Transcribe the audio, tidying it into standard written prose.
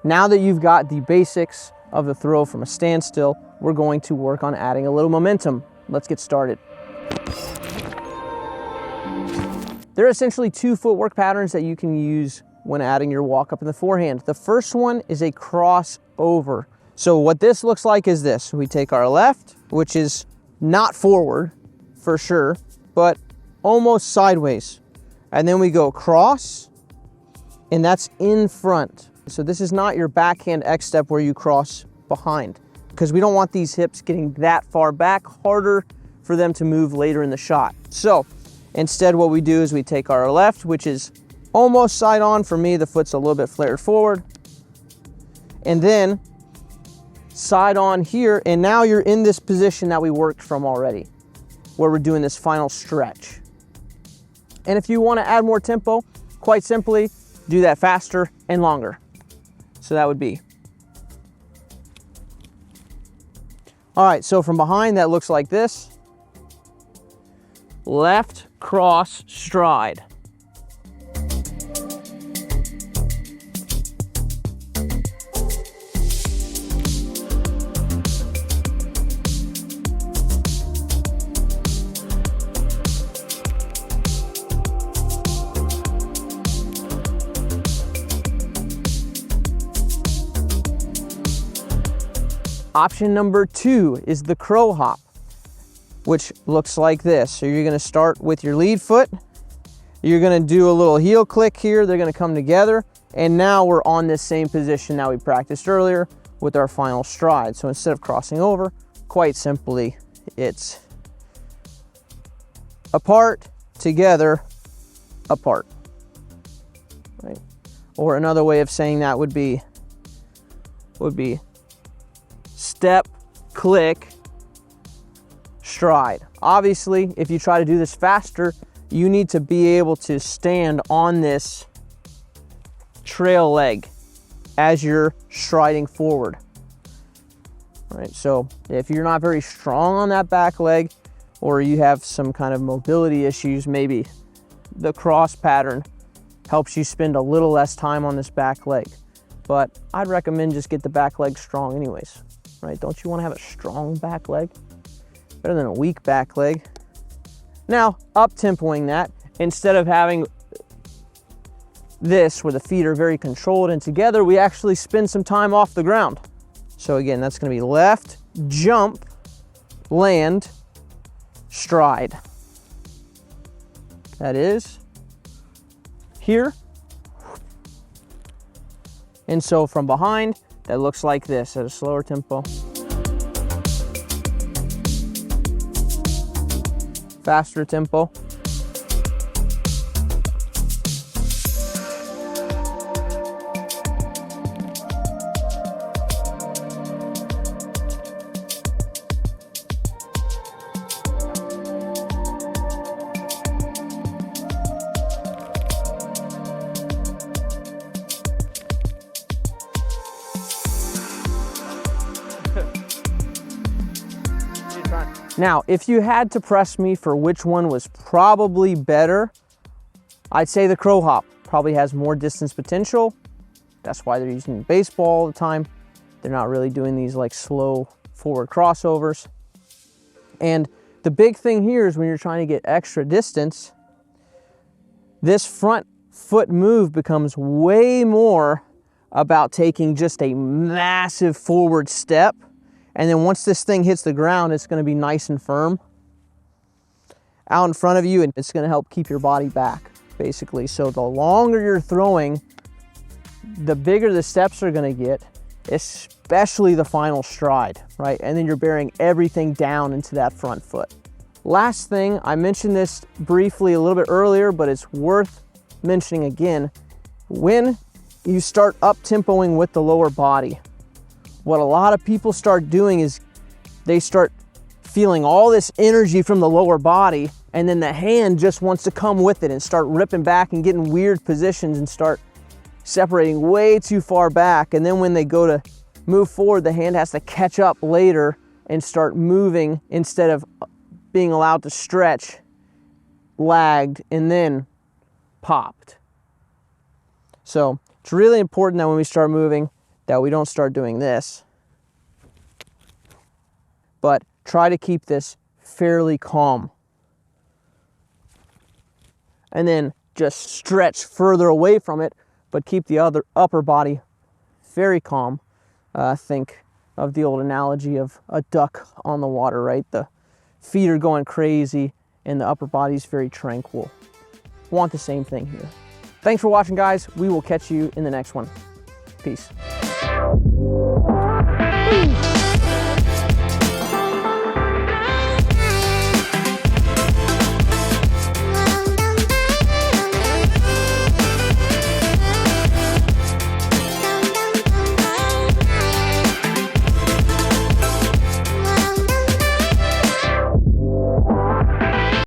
Now that you've got the basics of the throw from a standstill, we're going to work on adding a little momentum. Let's get started. There are essentially two footwork patterns that you can use when adding your walk up in the forehand. The first one is a crossover. So what this looks like is this. We take our left, which is not forward for sure, but almost sideways. And then we go cross, and that's in front. So this is not your backhand X step where you cross behind, because we don't want these hips getting that far back, harder for them to move later in the shot. So instead what we do is we take our left, which is almost side on. For me, the foot's a little bit flared forward. And then side on here, and now you're in this position that we worked from already, where we're doing this final stretch. And if you want to add more tempo, quite simply, do that faster and longer. So that would be. All right, so from behind, that looks like this. Left, cross, stride. Option number 2 is the crow hop, which looks like this. So you're gonna start with your lead foot. You're gonna do a little heel click here. They're gonna come together. And now we're on this same position that we practiced earlier with our final stride. So instead of crossing over, quite simply, it's apart, together, apart, right? Or another way of saying that would be step, click, stride. Obviously, if you try to do this faster, you need to be able to stand on this trail leg as you're striding forward. All right, so if you're not very strong on that back leg, or you have some kind of mobility issues, maybe the cross pattern helps you spend a little less time on this back leg. But I'd recommend just get the back leg strong anyways, right? Don't you want to have a strong back leg? Better than a weak back leg. Now, up-tempoing that, instead of having this where the feet are very controlled and together, we actually spend some time off the ground. So again, that's going to be left, jump, land, stride. That is here. And so from behind, that looks like this at a slower tempo. Faster tempo. Now, if you had to press me for which one was probably better, I'd say the crow hop probably has more distance potential. That's why they're using baseball all the time. They're not really doing these like slow forward crossovers. And the big thing here is when you're trying to get extra distance, this front foot move becomes way more about taking just a massive forward step. And then once this thing hits the ground, it's going to be nice and firm out in front of you, and it's going to help keep your body back, basically. So the longer you're throwing, the bigger the steps are going to get, especially the final stride, right? And then you're bearing everything down into that front foot. Last thing, I mentioned this briefly a little bit earlier, but it's worth mentioning again. When you start up-tempoing with the lower body, what a lot of people start doing is they start feeling all this energy from the lower body, and then the hand just wants to come with it and start ripping back and getting weird positions and start separating way too far back. And then when they go to move forward, the hand has to catch up later and start moving instead of being allowed to stretch, lagged, and then popped. So it's really important that when we start moving, that we don't start doing this. But try to keep this fairly calm. And then just stretch further away from it, but keep the other upper body very calm. Think of the old analogy of a duck on the water, right? The feet are going crazy and the upper body's very tranquil. Want the same thing here. Thanks for watching, guys. We will catch you in the next one. Peace.